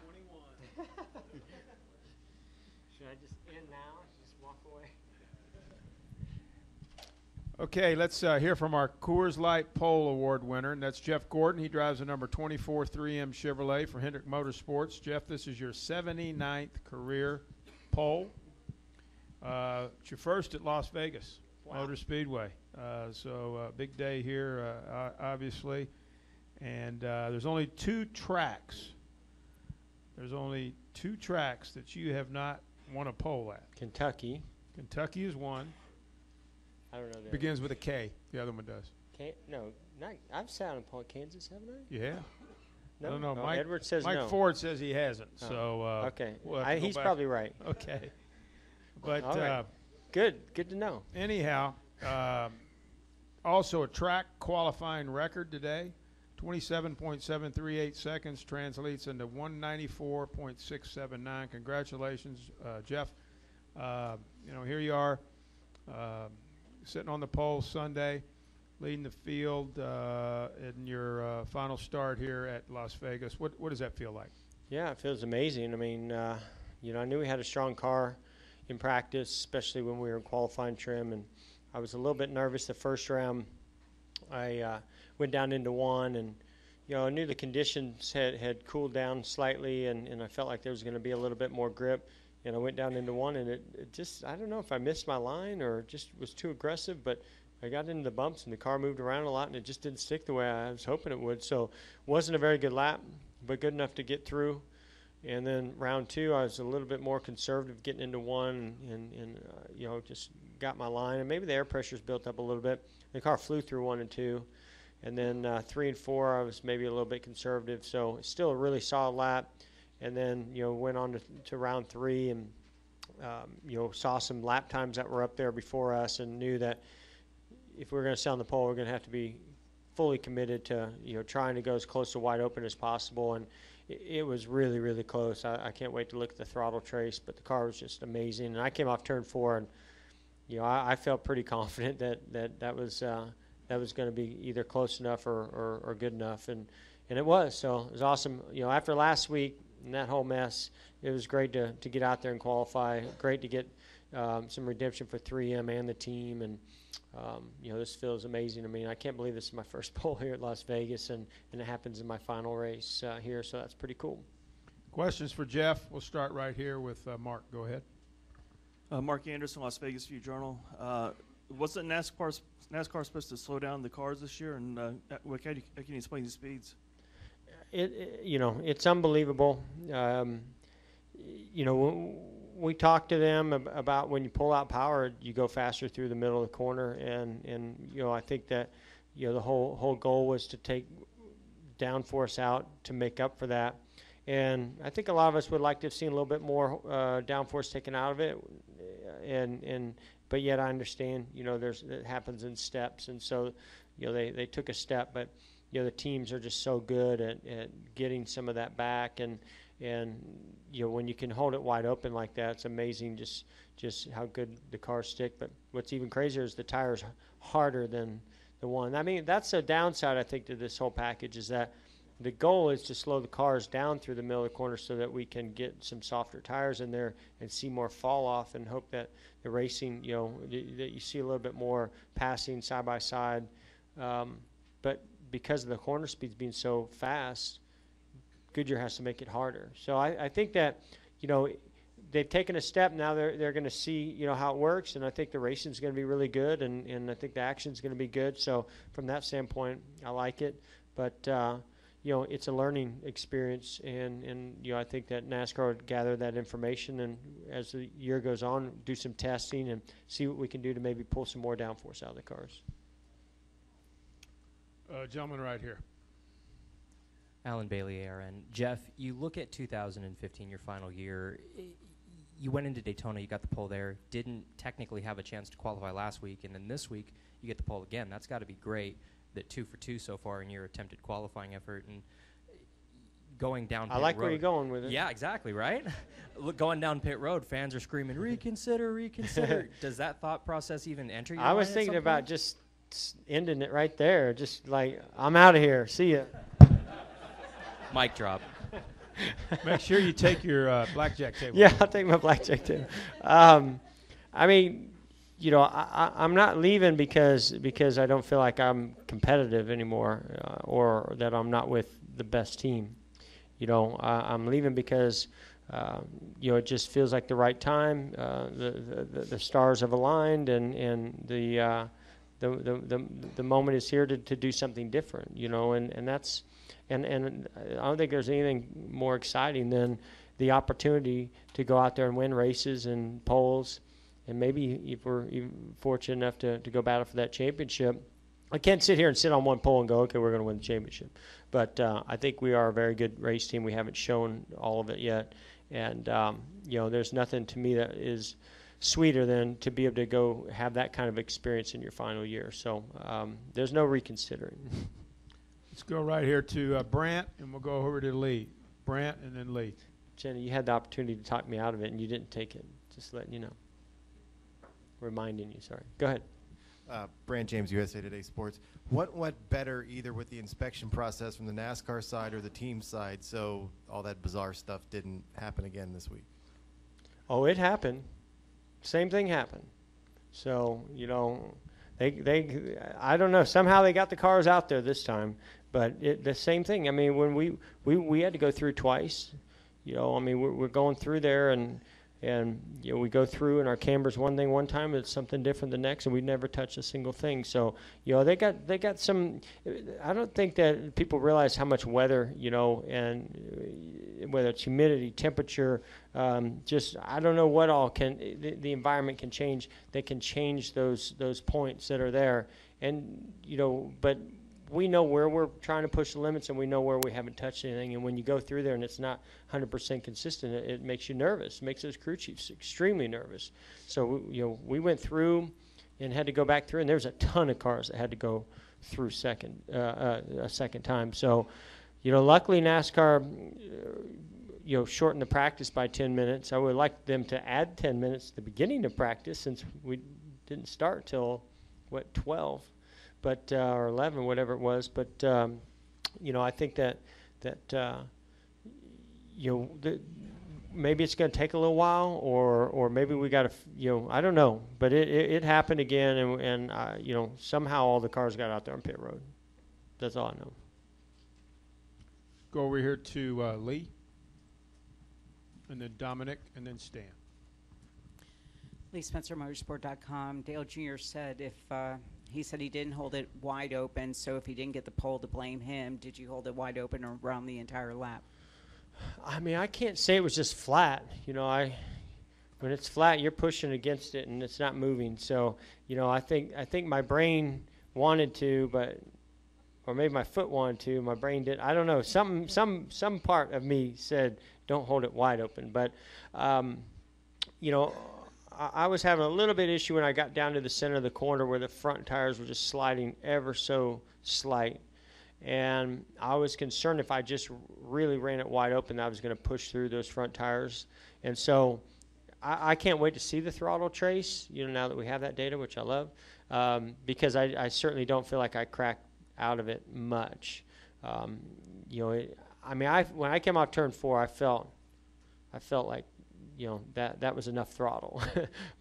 21. Should I just end now? Just walk away? Okay, let's hear from our Coors Light Pole Award winner, and that's Jeff Gordon. He drives the number 24 3M Chevrolet for Hendrick Motorsports. Jeff, this is your 79th career pole. It's your first at Las Vegas Motor Speedway. So big day here, obviously. And there's only two tracks. There's only two tracks that you have not won a pole at. Kentucky. Kentucky is one. I don't know. Begins with a K. The other one does. I've sat on pole at Kansas, haven't I? Yeah. No, I don't know. no, Mike, Edward says Mike no. Ford says he hasn't. Oh. So okay. We'll have to He's go back. probably right. Okay. But All right. Good to know. Anyhow, also a track qualifying record today. 27.738 seconds translates into 194.679. Congratulations, Jeff. Here you are sitting on the pole Sunday, leading the field in your final start here at Las Vegas. What does that feel like? Yeah, it feels amazing. I mean, I knew we had a strong car in practice, especially when we were in qualifying trim, and I was a little bit nervous the first round. I went down into one, and I knew the conditions had cooled down slightly, and I felt like there was going to be a little bit more grip. And I went down into one, and it just, I don't know if I missed my line or just was too aggressive, but I got into the bumps, and the car moved around a lot, and it just didn't stick the way I was hoping it would. So it wasn't a very good lap, but good enough to get through. And then round two, I was a little bit more conservative getting into one and just got my line. And maybe the air pressure's built up a little bit. The car flew through 1 and 2. And then 3 and 4, I was maybe a little bit conservative. So it's still a really solid lap. And then, went on to round 3 and, saw some lap times that were up there before us and knew that if we were going to stay on the pole, we're going to have to be fully committed to, trying to go as close to wide open as possible. And it was really, really close. I can't wait to look at the throttle trace, but the car was just amazing. And I came off turn 4, and, I felt pretty confident that was going to be either close enough or good enough. And it was. So it was awesome. After last week, and that whole mess, it was great to get out there and qualify. Great to get some redemption for 3M and the team. And, this feels amazing. I mean, I can't believe this is my first pole here at Las Vegas, and it happens in my final race here, so that's pretty cool. Questions for Jeff? We'll start right here with Mark. Go ahead. Mark Anderson, Las Vegas View Journal. Wasn't NASCAR supposed to slow down the cars this year, and how can you explain the speeds? It's unbelievable. We talked to them about when you pull out power, you go faster through the middle of the corner, and I think that the whole goal was to take downforce out to make up for that. And I think a lot of us would like to have seen a little bit more downforce taken out of it, but yet I understand it happens in steps, and so they took a step, but the teams are just so good at getting some of that back, and when you can hold it wide open like that, it's amazing just how good the cars stick. But what's even crazier is the tire's harder than the one. I mean, that's a downside, I think, to this whole package, is that the goal is to slow the cars down through the middle of the corner so that we can get some softer tires in there and see more fall off, and hope that the racing, that you see a little bit more passing side by side. But because of the corner speeds being so fast, Goodyear has to make it harder. So I think that, they've taken a step. Now they're going to see, how it works, and I think the racing is going to be really good, and I think the action is going to be good. So from that standpoint, I like it. But, it's a learning experience, and I think that NASCAR would gather that information, and as the year goes on, do some testing and see what we can do to maybe pull some more downforce out of the cars. Gentleman right here. Alan Bailey, ARN. Jeff, you look at 2015, your final year. You went into Daytona, you got the pole there, didn't technically have a chance to qualify last week, and then this week you get the pole again. That's got to be great, that 2 for 2 so far in your attempted qualifying effort. And going down pit road. I like where you're going with it. Yeah, exactly, right? Look, going down pit road, fans are screaming, reconsider, reconsider. Does that thought process even enter your mind? I was thinking about just ending it right there. Just like, I'm out of here. See ya. Mic drop. Make sure you take your blackjack table. Yeah, I'll take my blackjack too. I mean, I'm not leaving because I don't feel like I'm competitive anymore, or that I'm not with the best team. I'm leaving because it just feels like the right time. The stars have aligned, and the moment is here to do something different. And that's and I don't think there's anything more exciting than the opportunity to go out there and win races and poles, and maybe if we're even fortunate enough to go battle for that championship. I can't sit here and sit on one pole and go, okay, we're going to win the championship. But I think we are a very good race team. We haven't shown all of it yet. And, there's nothing to me that is sweeter than to be able to go have that kind of experience in your final year. So there's no reconsidering. Let's go right here to Brant, and we'll go over to Lee. Brant and then Lee. Jenny, you had the opportunity to talk me out of it, and you didn't take it. Just letting you know. Reminding you, sorry. Go ahead. Brant James, USA Today Sports. What went better either with the inspection process from the NASCAR side or the team side, so all that bizarre stuff didn't happen again this week? Oh, it happened. Same thing happened. So, they I don't know. Somehow they got the cars out there this time, but the same thing. I mean, when we had to go through twice. We're going through there and we go through and our camber's one thing one time, it's something different the next, and we never touch a single thing. So they got some. I don't think that people realize how much weather, and whether it's humidity, temperature, just I don't know what all can the environment can change. They can change those points that are there, and but we know where we're trying to push the limits, and we know where we haven't touched anything. And when you go through there and it's not 100% consistent, it makes you nervous. It makes those crew chiefs extremely nervous. So we went through and had to go back through, and there's a ton of cars that had to go through a second time. So luckily NASCAR shortened the practice by 10 minutes. I would like them to add 10 minutes at the beginning of practice, since we didn't start till 12. But or 11, whatever it was. But I think that maybe it's going to take a little while, or maybe we got to I don't know. But it happened again, and somehow all the cars got out there on pit road. That's all I know. Go over here to Lee, and then Dominic, and then Stan. Lee Spencer, Motorsport.com. Dale Jr. said he said he didn't hold it wide open, so if he didn't get the pole, to blame him. Did you hold it wide open around the entire lap? I mean, I can't say it was just flat. When it's flat, you're pushing against it, and it's not moving. So, I think my brain wanted to, or maybe my foot wanted to. My brain didn't. I don't know. Some part of me said, don't hold it wide open. But, I was having a little bit issue when I got down to the center of the corner where the front tires were just sliding ever so slight. And I was concerned if I just really ran it wide open, I was going to push through those front tires. And so I can't wait to see the throttle trace, now that we have that data, which I love, because I certainly don't feel like I cracked out of it much. When I came off turn 4, I felt like, that was enough throttle.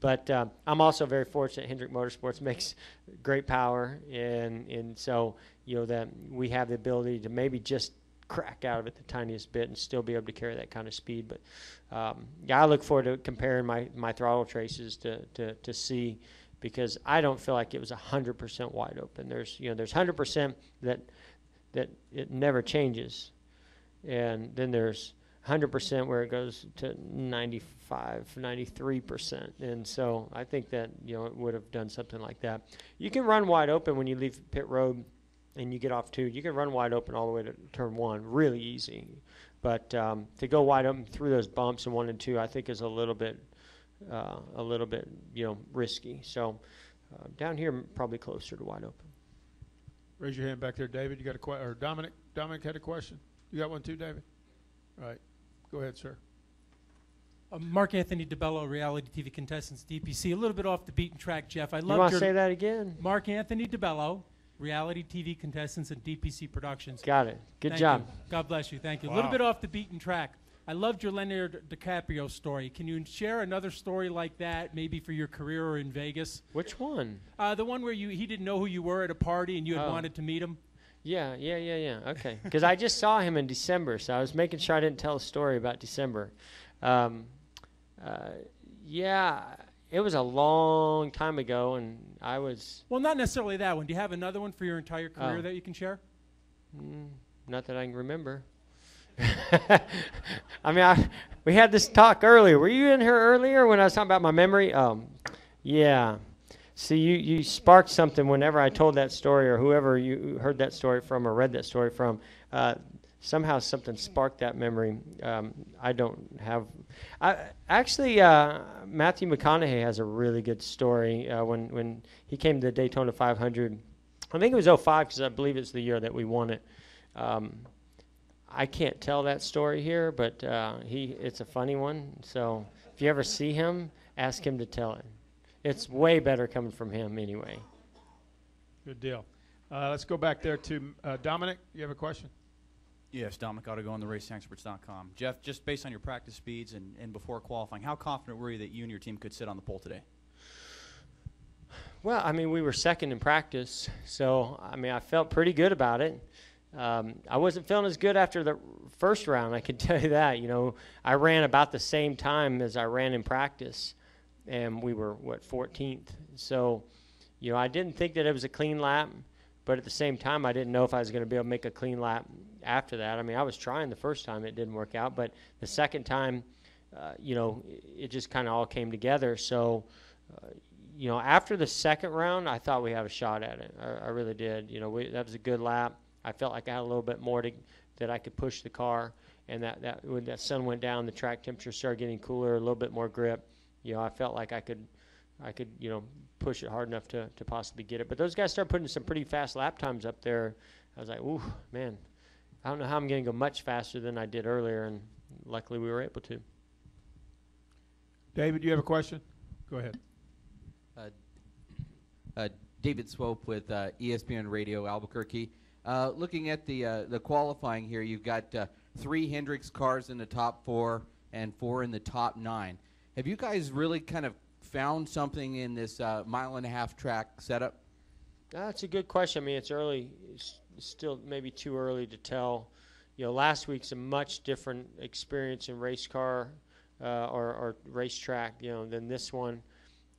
But I'm also very fortunate Hendrick Motorsports makes great power, and so that we have the ability to maybe just crack out of it the tiniest bit and still be able to carry that kind of speed. But I look forward to comparing my throttle traces to see, because I don't feel like it was 100% wide open. There's 100% that it never changes, and then there's 100% where it goes to 95, 93%. And so I think that, it would have done something like that. You can run wide open when you leave pit road and you get off 2. You can run wide open all the way to turn 1, really easy. But to go wide open through those bumps in 1 and 2, I think is a little bit, risky. So down here, probably closer to wide open. Raise your hand back there, David. You got a question? Or Dominic? Dominic had a question. You got one too, David? All right. Go ahead, sir. Mark Anthony DeBello, reality TV contestants, DPC. A little bit off the beaten track, Jeff. I love. You want to say that again? Mark Anthony DeBello, reality TV contestants and DPC Productions. Got it. Good Thank job. you. God bless you. Thank you. A Wow. little bit off the beaten track. I loved your Leonardo DiCaprio story. Can you share another story like that, maybe for your career or in Vegas? Which one? The one where he didn't know who you were at a party and you had Oh. wanted to meet him? Yeah. Okay. Because I just saw him in December, so I was making sure I didn't tell a story about December. Yeah, it was a long time ago, and I was Well, not necessarily that one. Do you have another one for your entire career Oh. that you can share? not that I can remember. I mean, we had this talk earlier. Were you in here earlier when I was talking about my memory? Yeah. See, you sparked something whenever I told that story, or whoever you heard that story from or read that story from. Somehow something sparked that memory. I don't have. Matthew McConaughey has a really good story. When he came to the Daytona 500, I think it was '05 because I believe it's the year that we won it. I can't tell that story here, but it's a funny one. So if you ever see him, ask him to tell it. It's way better coming from him anyway. Good deal. Let's go back there to Dominic. You have a question? Yes, Dominic ought to go on the racingexperts.com. Jeff, just based on your practice speeds and before qualifying, how confident were you that you and your team could sit on the pole today? Well, I mean, we were second in practice, so, I mean, I felt pretty good about it. I wasn't feeling as good after the first round, I can tell you that. You know, I ran about the same time as I ran in practice, and we were, 14th. So, you know, I didn't think that it was a clean lap, but at the same time, I didn't know if I was going to be able to make a clean lap after that. I mean, I was trying the first time. It didn't work out. But the second time, you know, it just kind of all came together. So, you know, after the second round, I thought we had a shot at it. I really did. You know, that was a good lap. I felt like I had a little bit more that I could push the car. And that when that sun went down, the track temperature started getting cooler, a little bit more grip. You know, I felt like I could, you know, push it hard enough to possibly get it. But those guys started putting some pretty fast lap times up there. I was like, ooh, man, I don't know how I'm going to go much faster than I did earlier, and luckily we were able to. David, you have a question? Go ahead. David Swope with ESPN Radio Albuquerque. Looking at the qualifying here, you've got 3 Hendricks cars in the top 4 and 4 in the top 9. Have you guys really kind of found something in this mile-and-a-half track setup? That's a good question. I mean, it's early. It's still maybe too early to tell. You know, last week's a much different experience in race car or racetrack, you know, than this one.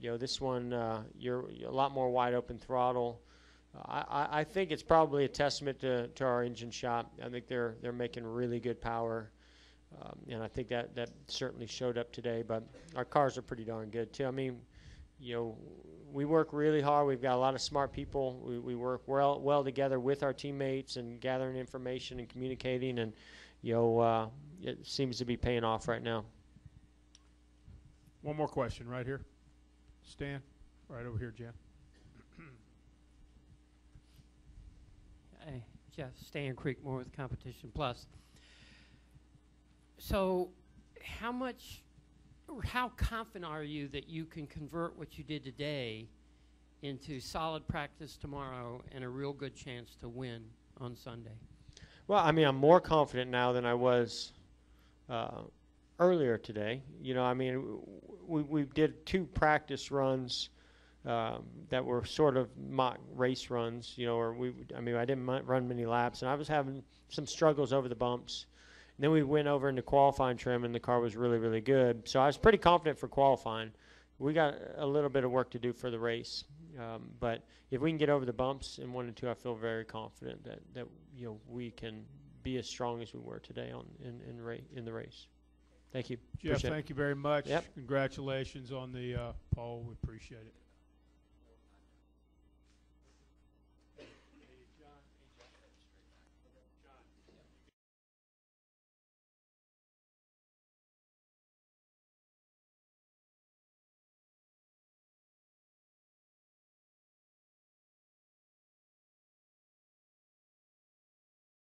You know, this one, you're a lot more wide open throttle. I think it's probably a testament to our engine shop. I think they're making really good power. And I think that certainly showed up today. But our cars are pretty darn good, too. I mean, you know, we work really hard. We've got a lot of smart people. We work well together with our teammates and gathering information and communicating. And, you know, it seems to be paying off right now. One more question right here. Stan, right over here, Jen. Hey, Jeff, Stan Creekmore with Competition Plus. So how confident are you that you can convert what you did today into solid practice tomorrow and a real good chance to win on Sunday? Well, I mean, I'm more confident now than I was earlier today. You know, I mean, we did 2 practice runs that were sort of mock race runs, you know, or I didn't run many laps, and I was having some struggles over the bumps. And then we went over into qualifying trim, and the car was really, really good. So I was pretty confident for qualifying. We got a little bit of work to do for the race. But if we can get over the bumps in 1 and 2, I feel very confident that you know, we can be as strong as we were today in the race. Thank you. Jeff, Appreciate thank you very much. Yep. Congratulations on the pole. We appreciate it.